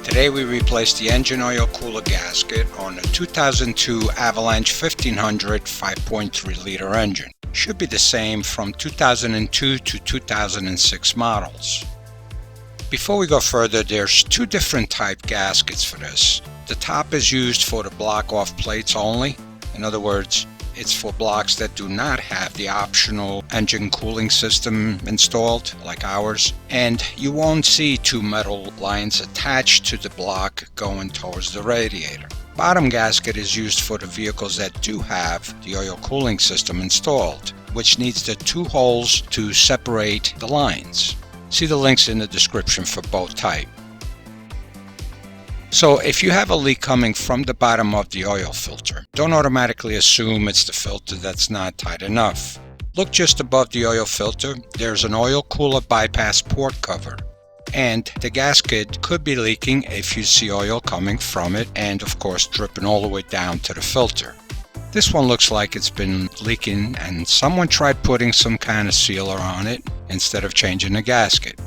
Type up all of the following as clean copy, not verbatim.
Today we replaced the engine oil cooler gasket on a 2002 Avalanche 1500 5.3 liter engine. Should be the same from 2002 to 2006 models. Before we go further, there's two different type gaskets for this. The top is used for the block off plates only. In other words, it's for blocks that do not have the optional engine cooling system installed, like ours, and you won't see two metal lines attached to the block going towards the radiator. Bottom gasket is used for the vehicles that do have the oil cooling system installed, which needs the two holes to separate the lines. See the links in the description for both types. So if you have a leak coming from the bottom of the oil filter, don't automatically assume it's the filter that's not tight enough. Look just above the oil filter, there's an oil cooler bypass port cover. And the gasket could be leaking if you see oil coming from it and of course dripping all the way down to the filter. This one looks like it's been leaking and someone tried putting some kind of sealer on it instead of changing the gasket.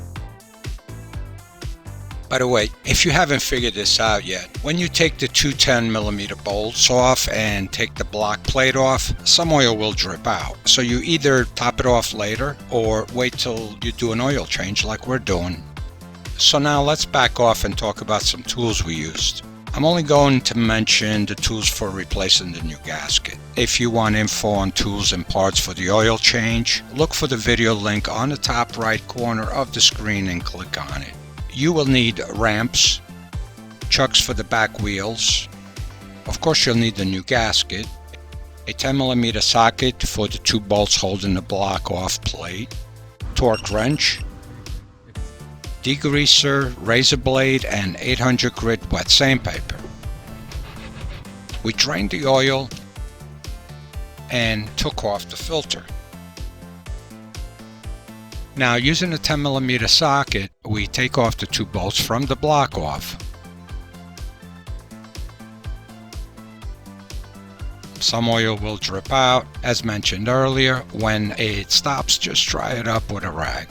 By the way, if you haven't figured this out yet, when you take the two 10mm bolts off and take the block plate off, some oil will drip out. So you either top it off later or wait till you do an oil change like we're doing. So now let's back off and talk about some tools we used. I'm only going to mention the tools for replacing the new gasket. If you want info on tools and parts for the oil change, look for the video link on the top right corner of the screen and click on it. You will need ramps, chucks for the back wheels. Of course you'll need the new gasket, a 10mm socket for the two bolts holding the block off plate, torque wrench, degreaser, razor blade, and 800 grit wet sandpaper. We drained the oil and took off the filter. Now, using a 10mm socket, we take off the two bolts from the block off. Some oil will drip out. As mentioned earlier, when it stops, just dry it up with a rag.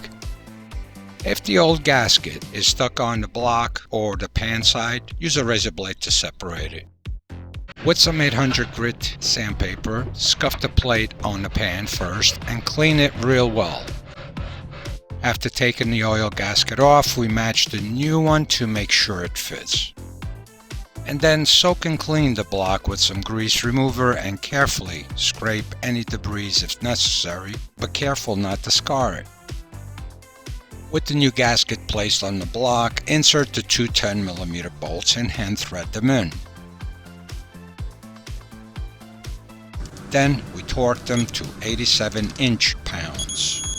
If the old gasket is stuck on the block or the pan side, use a razor blade to separate it. With some 800 grit sandpaper, scuff the plate on the pan first and clean it real well. After taking the oil gasket off, we match the new one to make sure it fits. And then soak and clean the block with some grease remover and carefully scrape any debris if necessary, but careful not to scar it. With the new gasket placed on the block, insert the two 10mm bolts and hand thread them in. Then we torque them to 87 inch-pounds.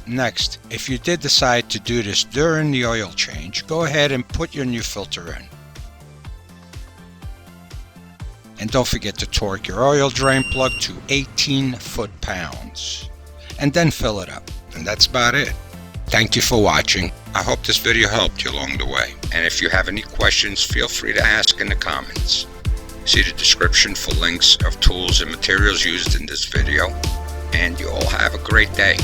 Next, if you did decide to do this during the oil change, go ahead and put your new filter in. And don't forget to torque your oil drain plug to 18 foot-pounds. And then fill it up. And that's about it. Thank you for watching. I hope this video helped you along the way. And if you have any questions, feel free to ask in the comments. See the description for links of tools and materials used in this video. And you all have a great day.